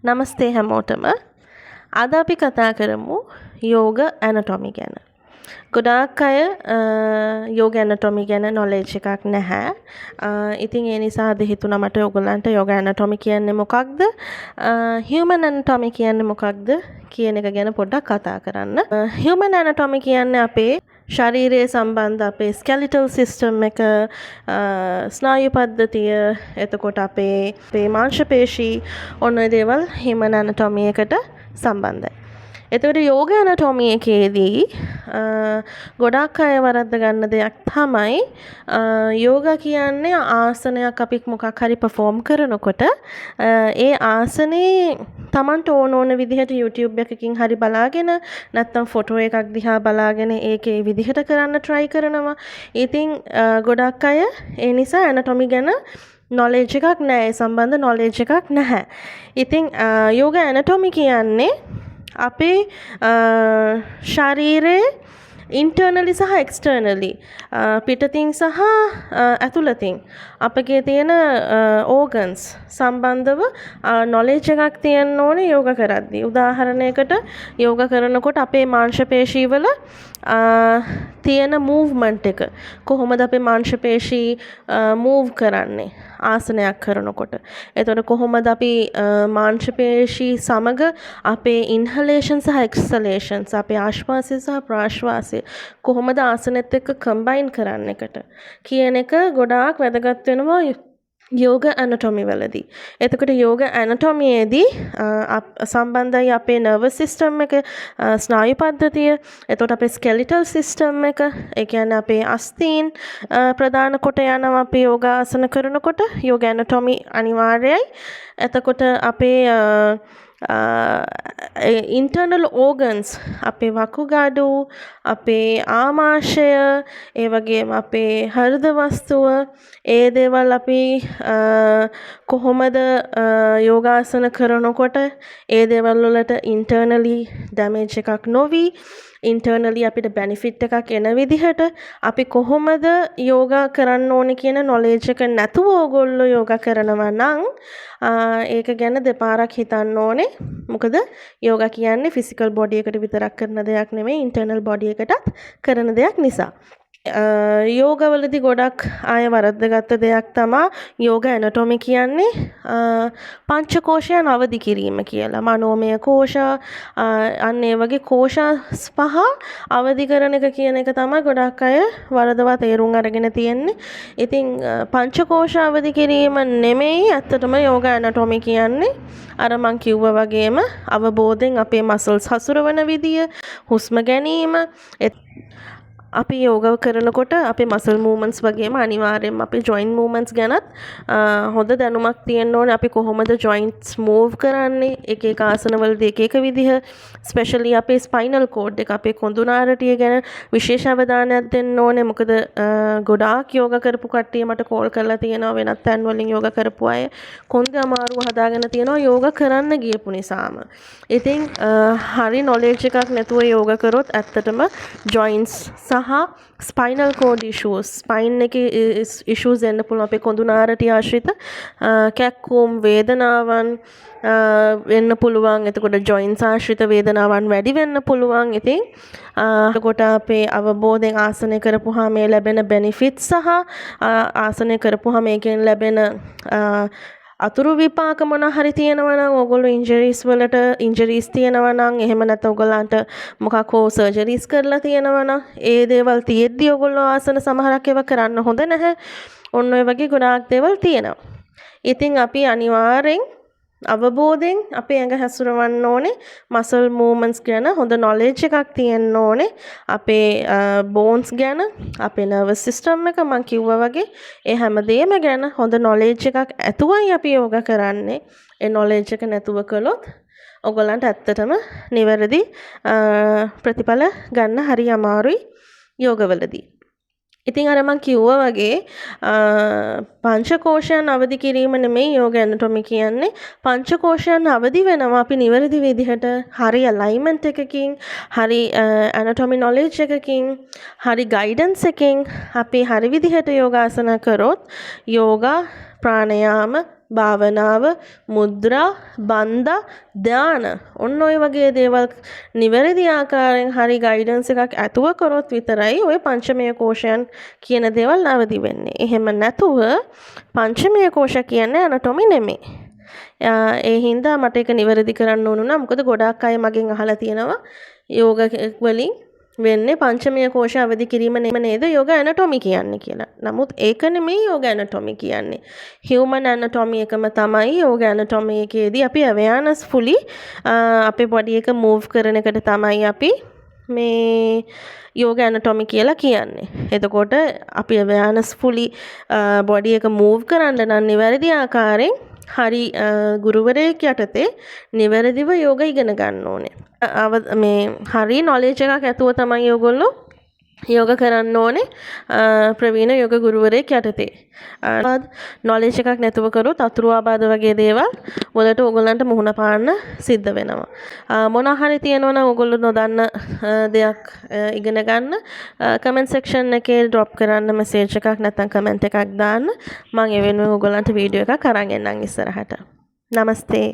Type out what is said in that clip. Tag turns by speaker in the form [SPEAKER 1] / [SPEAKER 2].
[SPEAKER 1] නමස්තේ හැමෝටම. අද අපි කතා කරමු යෝග ඇනටොමි ගැන. ගොඩාක් අය යෝග ඇනටොමි ගැන නොලෙජ් එකක් නැහැ. ඉතින් ඒ නිසා අද හිතුණා මට ඔයගොල්ලන්ට යෝග ඇනටොමි කියන්නේ මොකක්ද? හියුමන් ඇනටොමි කියන්නේ මොකක්ද කියන එක ගැන පොඩ්ඩක් කතා කරන්න. හියුමන් ඇනටොමි කියන්නේ අපේ ශරීරයේ සම්බන්ධ අපේ ස්කෙලිටල් සිස්ටම් එක, ස්නායු පද්ධතිය, එතකොට අපේ මාංශ පේශී ඔන්න ඔය දේවල් හියුමන් ඇනටොමි එකට සම්බන්ධයි. එතකොට යෝග ඇනටොමි එකේදී ගොඩාක් අය වරද්ද ගන්න දෙයක් තමයි යෝගා කියන්නේ ආසනයක් අපි මොකක් හරි පර්ෆෝම් කරනකොට ඒ ආසනේ Tamanට ඕන විදිහට YouTube එකකින් හරි බලාගෙන නැත්නම් ෆොටෝ එකක් දිහා බලාගෙන ඒකේ විදිහට කරන්න try කරනවා. ඉතින් ගොඩක් අය ඒ නිසා ඇනටොමි ගැන knowledge එකක් නැහැ, සම්බන්ධ knowledge එකක් නැහැ. ඉතින් යෝග ඇනටොමි කියන්නේ අපේ ශරීරයේ internally සහ externally පිටතින් සහ ඇතුළතින් අපගේ තියෙන organs සම්බන්ධව knowledge එකක් තියෙන්න ඕනේ යෝග කරද්දී. උදාහරණයකට යෝග කරනකොට අපේ මාංශ පේශී වල තියෙන movement එක කොහොමද අපේ මාංශ පේශී move කරන්නේ ආසනයක් කරනකොට. එතකොට කොහොමද අපි මාංශ පේශී සමග අපේ inhalation සහ exhalation අපේ ආශ්වාසය සහ ප්‍රාශ්වාසය කොහොමද ආසනෙත් එක්ක කම්බයින් කරන්න එකට කියන එක ගොඩාක් වැදගත් වෙනවා යෝග ඇනටොමි වලදී. එතකොට යෝග ඇනටොමියේදී සම්බන්ධයි අපේ නර්වස් සිස්ටම් එක, ස්නායු පද්ධතිය, එතකොට අපේ ස්කෙලිටල් සිස්ටම් එක, ඒ කියන්නේ අපේ අස්තීන් ප්‍රධාන කොට යනවා අපි යෝගාසන කරනකොට. යෝග ඇනටොමි අනිවාර්යයි. එතකොට අපේ internal organs අපේ වකුගඩු, අපේ ආමාශය, ඒ වගේම අපේ හෘද වස්තුව, ඒ දේවල් අපි කොහොමද යෝගාසන කරනකොට ඒ දේවල් වලට internally damage එකක් නොවි internally අපිට benefit එකක් එන විදිහට අපි කොහොමද යෝගා කරන්න ඕනේ කියන knowledge එක නැතුව ඕගොල්ලෝ යෝගා කරනවා නම් ඒක ගැන දෙපාරක් හිතන්න ඕනේ. මොකද යෝගා කියන්නේ physical body එකට විතරක් කරන දෙයක් නෙමෙයි, internal body එකටත් කරන දෙයක් නිසා. යෝගවලදී ගොඩක් අය වරද්දගත්ත දෙයක් තමයි යෝග ඇනටොමි කියන්නේ පංචකෝෂයන් අවදි කිරීම කියලා. මනෝමය කෝෂ අන්න ඒ වගේ කෝෂ පහ අවදි කරන එක කියන එක තමයි ගොඩක් අය වරදවා තේරුම් අරගෙන තියෙන්නේ. ඉතින් පංචකෝෂ අවදි කිරීම නෙමෙයි ඇත්තටම යෝග ඇනටොමි කියන්නේ. අර මං කිව්වා වගේම අවබෝධයෙන් අපේ මසල්ස් හසුරවන විදිය, හුස්ම ගැනීම, අපි යෝග කරනකොට අපේ මසල් මූවමන්ට්ස් වගේම අනිවාර්යයෙන්ම අපේ ජොයින්ට් මූවමන්ට්ස් ගැනත් හොඳ දැනුමක් තියෙන්න ඕනේ. අපි කොහොමද ජොයින්ට්ස් මූව් කරන්නේ එක එක ආසනවලදී එක එක විදිහ, ස්පෙෂලි අපේ ස්පයිනල් කෝඩ් එක, අපේ කොඳුනාරටිය ගැන විශේෂ අවධානයක් දෙන්න ඕනේ. මොකද ගොඩාක් යෝග කරපු කට්ටිය මට කෝල් කරලා තියෙනවා වෙනත් තැන් වලින් යෝග කරපු අය කොන්ද අමාරුව හදාගෙන තියෙනවා යෝග කරන්න ගියපු නිසාම. ඉතින් හරි නොලෙජ් එකක් නැතුව යෝග කරොත් ඇත්තටම ජොයින්ට්ස් සහ ස්පයිනල් කෝඩ් ඉෂුස්, ස්පයින් එකේ ඉෂුස් එන්න පුළුවන්. අපේ කොඳුනාරටිය ආශ්‍රිත කැක්කුම් වේදනාවන් වෙන්න පුළුවන්. එතකොට ජොයින්ට්ස් ආශ්‍රිත වේදනාවන් වැඩි වෙන්න පුළුවන්. ඉතින් එතකොට අපේ අවබෝධයෙන් ආසනය කරපුවාම මේ ලැබෙන බෙනිෆිට්ස් සහ ආසනය කරපුවාම මේකෙන් ලැබෙන අතුරු විපාක මොන හරි තියෙනවා නම් ඕගොල්ලෝ ඉන්ජරිස් තියෙනවා නම්, එහෙම නැත්නම් ඕගොල්ලන්ට මොකක් හෝ සර්ජරිස් කරලා තියෙනවා නම් ඒ දේවල් තියෙද්දි ඕගොල්ලෝ ආසන සමහරක් ඒවා කරන්න හොඳ නැහැ. ඔන්න ඔය වගේ ගොඩාක් දේවල් තියෙනවා. ඉතින් අපි අනිවාර්යෙන් අවබෝධයෙන් අපේ ඇඟ හැසිරවන්න ඕනේ. මසල් මූවමන්ට්ස් ගැන හොඳ knowledge එකක් තියෙන්න ඕනේ. අපේ බෝන්ස් ගැන, අපේ නර්වස් සිස්ටම් එක මම කිව්වා වගේ ඒ හැමදේම ගැන හොඳ knowledge එකක් ඇතුවයි අපි යෝග කරන්නේ. ඒ knowledge එක නැතුව කළොත් ඔයගොල්ලන්ට ඇත්තටම නිවැරදි ප්‍රතිඵල ගන්න හරි අමාරුයි යෝගවලදී. ඉතින් අර මං කිව්වා වගේ පංචකෝෂයන් අවදි කිරීම නෙමෙයි යෝග ඇනටොමි කියන්නේ. පංචකෝෂයන් අවදි වෙනවා අපි නිවැරදි විදිහට හරි අලයින්මන්ට් එකකින්, හරි ඇනටොමි නොලෙජ් එකකින්, හරි ගයිඩන්ස් එකකින් අපි හරි විදිහට යෝගාසන කරොත් යෝගා, ප්‍රාණයාම, භාවනාව, මුද්‍රා, බන්දා, ධාන ඔන්න ඔය වගේ දේවල් නිවැරදි ආකාරයෙන් හරි ගයිඩන්ස් එකක් ඇතුව කරොත් විතරයි ඔය පංචමය කෝෂයන් කියන දේවල් අවදි වෙන්නේ. එහෙම නැතුව පංචමය කෝෂ කියන්නේ ඇනටොමි නෙමෙයි. ඒ හින්දා මට ඒක නිවැරදි කරන්න ඕන වුණා. මොකද ගොඩාක් අය මගෙන් අහලා තියෙනවා යෝග වලින් වෙන්නේ පංචමය කෝෂ අවදි කිරීම නේද යෝග ඇනටොමි කියන්නේ කියලා. නමුත් ඒක නෙමෙයි යෝග ඇනටොමි කියන්නේ. හියුමන් ඇනටොමි එකම තමයි යෝග ඇනටොමි එකේදී අපි අවයානස් ෆුලි අපේ බොඩි එක මූව් කරන එකට තමයි අපි මේ යෝග ඇනටොමි කියලා කියන්නේ. එතකොට අපි අවයානස් ෆුලි බොඩි එක මූව් කරන්න නම් නිවැරදි ආකාරයෙන් හරි ගුරුවරයෙක් යටතේ නිවැරදිව යෝග ඉගෙන ගන්න ඕනේ. මේ හරි නොලෙජ් එකක් ඇතුව තමයි ඔයගොල්ලෝ යෝග කරන්න ඕනේ ප්‍රවීණ යෝග ගුරුවරයෙක් යටතේ. නොලෙජ් එකක් නැතුව කරොත් අතුරු ආබාධ වගේ දේවල් වලට ඕගොල්ලන්ට මුහුණ පාන්න සිද්ධ වෙනවා. මොනවා හරි තියෙනවා නම් ඕගොල්ලෝ නොදන්න දෙයක් ඉගෙන ගන්න කමෙන්ට් සෙක්ෂන් එකේ ඩ්‍රොප් කරන්න මෙසේජ් එකක් නැත්නම් කමෙන්ට් එකක් දාන්න. මම ඒ වෙනුවෙන් ඕගොල්ලන්ට වීඩියෝ එකක් අරන් එන්නම් ඉස්සරහට. නමස්තේ.